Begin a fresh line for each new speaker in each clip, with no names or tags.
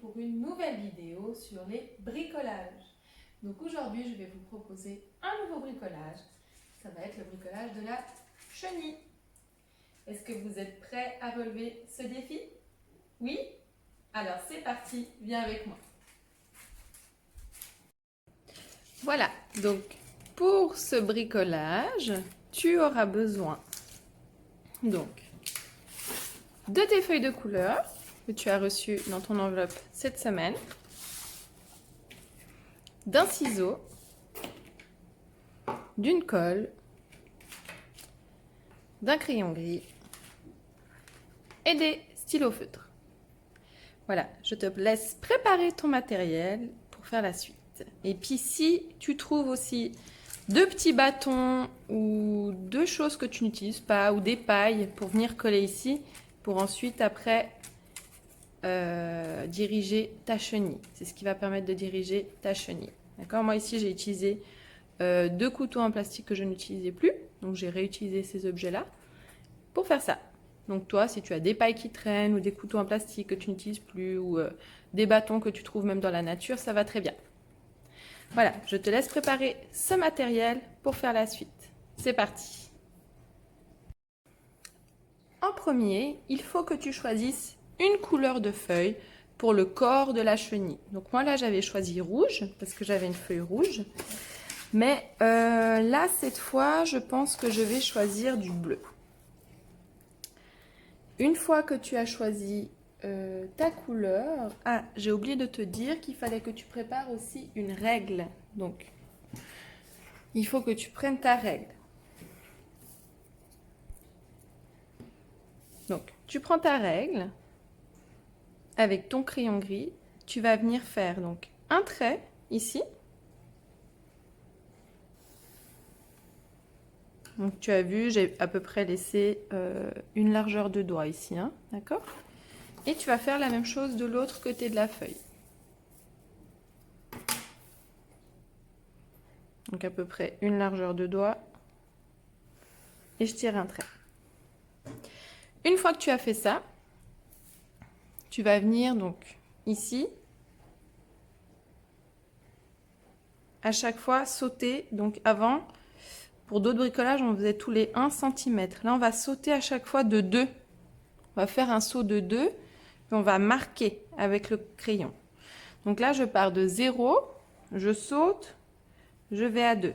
pour une nouvelle vidéo sur les bricolages. Donc aujourd'hui, je vais vous proposer un nouveau bricolage. Ça va être le bricolage de la chenille. Est-ce que vous êtes prêts à relever ce défi? Oui? Alors c'est parti, viens avec moi. Voilà, donc pour ce bricolage, tu auras besoin donc de tes feuilles de couleur que tu as reçues dans ton enveloppe cette semaine, d'un ciseau, d'une colle, d'un crayon gris et des stylos feutres. Voilà, je te laisse préparer ton matériel pour faire la suite. Et puis si tu trouves aussi deux petits bâtons ou deux choses que tu n'utilises pas ou des pailles pour venir coller ici, pour ensuite après diriger ta chenille. C'est ce qui va permettre de diriger ta chenille. D'accord? Moi ici j'ai utilisé deux couteaux en plastique que je n'utilisais plus, donc j'ai réutilisé ces objets-là pour faire ça. Donc toi, si tu as des pailles qui traînent ou des couteaux en plastique que tu n'utilises plus ou des bâtons que tu trouves même dans la nature, ça va très bien. Voilà, je te laisse préparer ce matériel pour faire la suite. C'est parti. En premier, il faut que tu choisisses une couleur de feuille pour le corps de la chenille. Donc moi là, j'avais choisi rouge parce que j'avais une feuille rouge. Mais là, cette fois, je pense que je vais choisir du bleu. Une fois que tu as choisi ta couleur... Ah, j'ai oublié de te dire qu'il fallait que tu prépares aussi une règle. Donc, il faut que tu prennes ta règle. Donc, tu prends ta règle avec ton crayon gris. Tu vas venir faire donc un trait ici. Donc, tu as vu, j'ai à peu près laissé une largeur de doigt ici, hein, d'accord? Et tu vas faire la même chose de l'autre côté de la feuille. Donc à peu près une largeur de doigt. Et je tire un trait. Une fois que tu as fait ça, tu vas venir donc ici. À chaque fois sauter. Donc avant, pour d'autres bricolages, on faisait tous les 1 cm. Là, on va sauter à chaque fois de 2. On va faire un saut de 2. Et on va marquer avec le crayon. Donc là, je pars de 0. Je saute. Je vais à 2.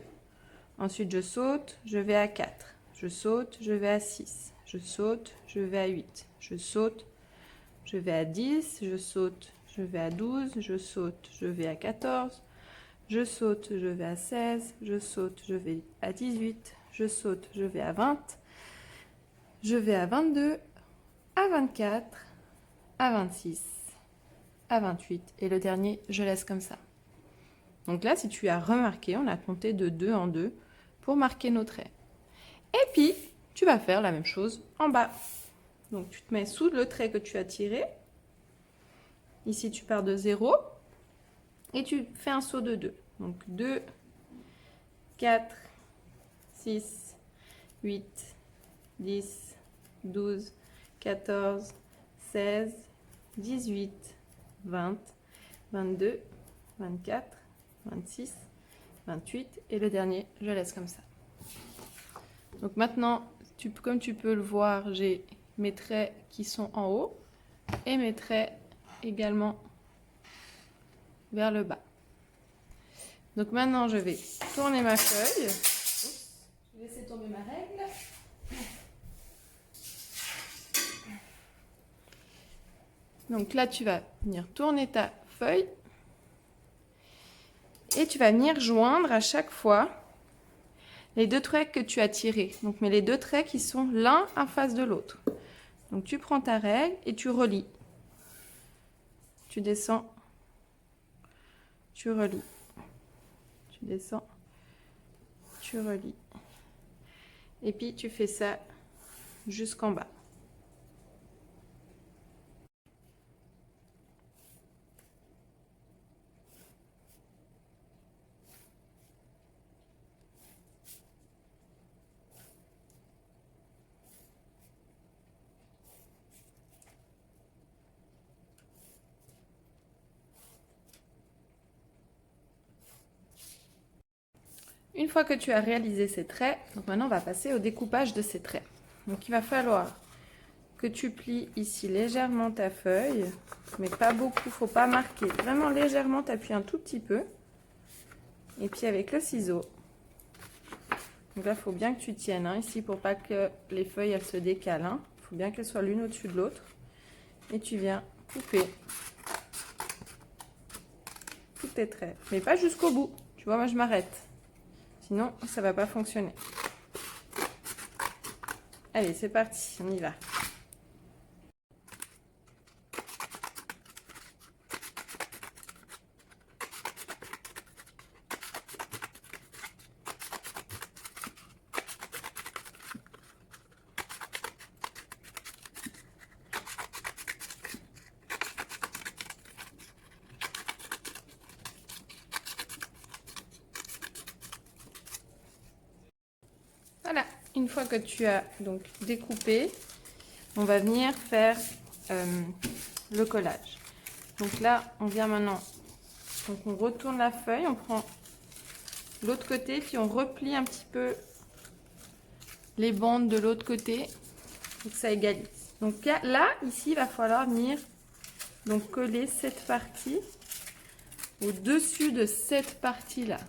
Ensuite, je saute. Je vais à 4. Je saute. Je vais à 6. Je saute. Je vais à 8. Je saute. Je vais à 10. Je saute. Je vais à 12. Je saute. Je vais à 14. Je saute. Je vais à 16. Je saute. Je vais à 18. Je saute. Je vais à 20. Je vais à 22. À 24. À 26. À 28. Et le dernier, je laisse comme ça. Donc là, si tu as remarqué, on a compté de 2 en 2 pour marquer nos traits. Et puis, tu vas faire la même chose en bas. Donc, tu te mets sous le trait que tu as tiré. Ici, tu pars de 0 et tu fais un saut de 2. Donc, 2, 4, 6, 8, 10, 12, 14, 16, 18, 20, 22, 24, 26, 28. Et le dernier, je laisse comme ça. Donc maintenant, comme tu peux le voir, j'ai mes traits qui sont en haut et mes traits également vers le bas. Donc maintenant, je vais tourner ma feuille. Oups, je vais laisser tomber ma règle. Donc là, tu vas venir tourner ta feuille et tu vas venir joindre à chaque fois les deux traits que tu as tirés. Donc, mais les deux traits qui sont l'un en face de l'autre. Donc, tu prends ta règle et tu relis. Tu descends, tu relis. Tu descends, tu relis. Et puis, tu fais ça jusqu'en bas. une fois que tu as réalisé ces traits, donc maintenant on va passer au découpage de ces traits. Donc il va falloir que tu plies ici légèrement ta feuille, mais pas beaucoup, faut pas marquer. Vraiment légèrement, tu appuies un tout petit peu. Et puis avec le ciseau, donc là il faut bien que tu tiennes ici pour pas que les feuilles elles se décalent. Il faut bien qu'elles soient l'une au-dessus de l'autre. Et tu viens couper tous tes traits, mais pas jusqu'au bout. Tu vois, moi je m'arrête. Sinon, ça va pas fonctionner. Allez, c'est parti, on y va. Voilà, une fois que tu as donc découpé, on va venir faire le collage. Donc là, on vient maintenant, donc on retourne la feuille, on prend l'autre côté, puis on replie un petit peu les bandes de l'autre côté pour que ça égalise. Donc là, ici, il va falloir venir donc coller cette partie au-dessus de cette partie-là.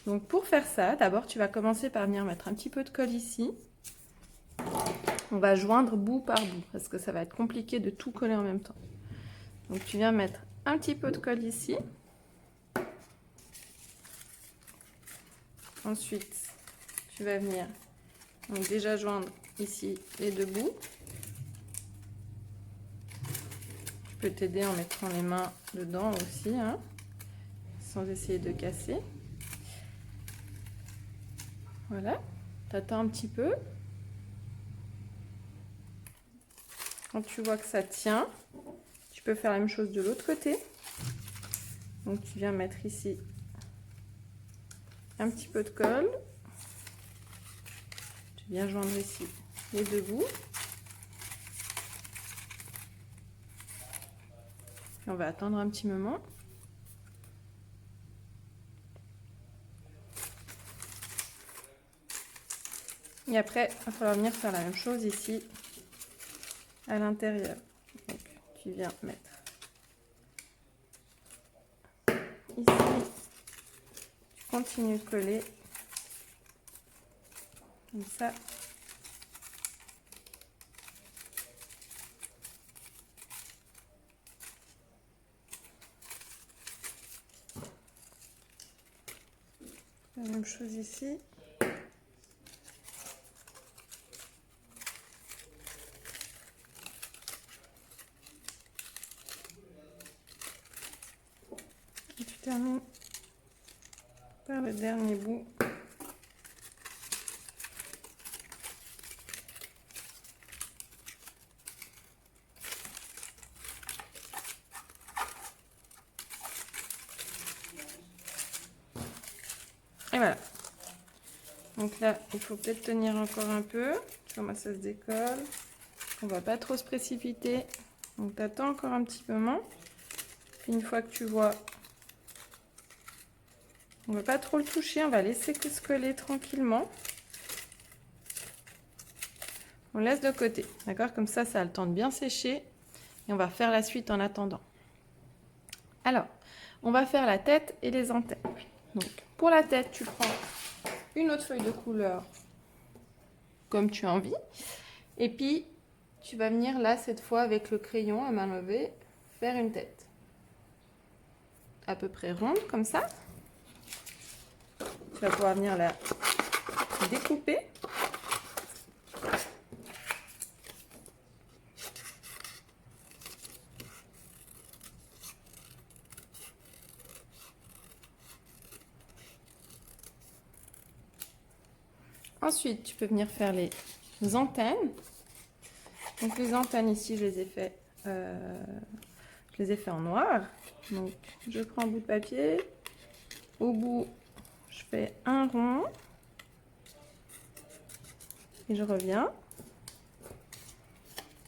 Donc pour faire ça, d'abord tu vas commencer par venir mettre un petit peu de colle ici. On va joindre bout par bout parce que ça va être compliqué de tout coller en même temps. Donc tu viens mettre un petit peu de colle ici. Ensuite, tu vas venir donc déjà joindre ici les deux bouts. Tu peux t'aider en mettant les mains dedans aussi, hein, sans essayer de casser. Voilà, tu attends un petit peu. Quand tu vois que ça tient, tu peux faire la même chose de l'autre côté. Donc tu viens mettre ici un petit peu de colle. Tu viens joindre ici les deux bouts. Et on va attendre un petit moment. Et après, il va falloir venir faire la même chose ici à l'intérieur. Donc tu viens mettre ici, tu continues de coller comme ça. La même chose ici. Et tu termines par le dernier bout. Et voilà. Donc là, il faut peut-être tenir encore un peu. Tu vois, moi, ça se décolle. On va pas trop se précipiter. Donc, tu attends encore un petit moment. Puis une fois que tu vois, on ne va pas trop le toucher. On va laisser que se coller tranquillement. On laisse de côté. D'accord? Comme ça a le temps de bien sécher. Et on va faire la suite en attendant. Alors, on va faire la tête et les antennes. Donc, pour la tête, tu prends une autre feuille de couleur comme tu as envie. Et puis, tu vas venir là, cette fois, avec le crayon à main levée, faire une tête. À peu près ronde, comme ça. Tu vas pouvoir venir la découper. Ensuite, tu peux venir faire les antennes. Donc les antennes ici, je les ai fait en noir. Donc je prends un bout de papier. Au bout, je fais un rond. Et je reviens.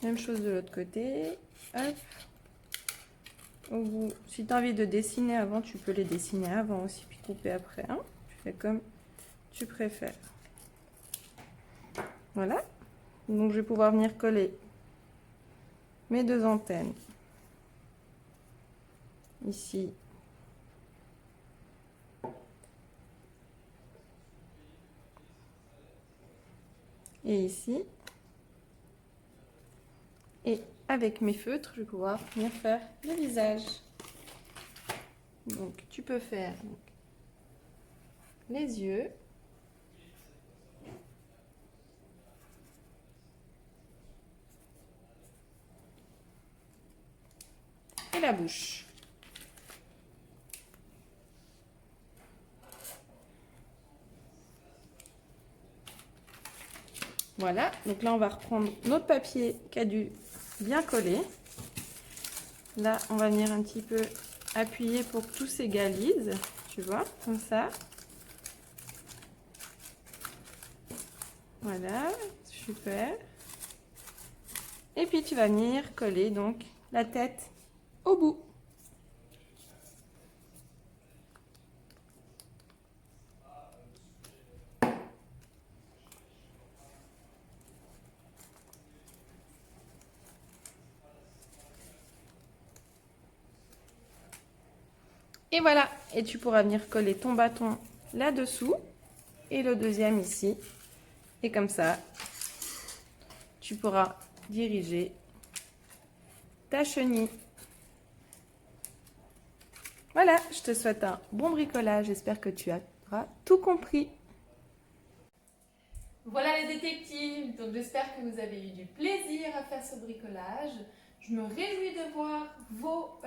Même chose de l'autre côté. Hop. Au bout, si tu as envie de dessiner avant, tu peux les dessiner avant aussi, puis couper après. Hein. fais comme tu préfères. Voilà. Donc je vais pouvoir venir coller mes deux antennes ici et ici. Et avec mes feutres, je vais pouvoir venir faire le visage. Donc tu peux faire les yeux. Et la bouche. Voilà, donc là on va reprendre notre papier qui a dû bien coller. Là on va venir un petit peu appuyer pour que tout s'égalise, tu vois, comme ça. Voilà, super. Et puis tu vas venir coller donc la tête au bout. Et voilà, et tu pourras venir coller ton bâton là-dessous et le deuxième ici. Et comme ça, tu pourras diriger ta chenille. Voilà, je te souhaite un bon bricolage. J'espère que tu auras tout compris. Voilà les détectives, donc j'espère que vous avez eu du plaisir à faire ce bricolage. Je me réjouis de voir vos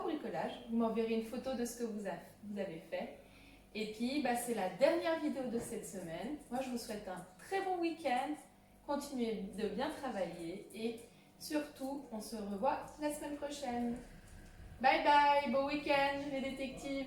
bricolages. Vous m'enverrez une photo de ce que vous avez fait. Et puis, c'est la dernière vidéo de cette semaine. Moi, je vous souhaite un très bon week-end. Continuez de bien travailler et surtout, on se revoit la semaine prochaine. Bye bye, bon week-end les détectives.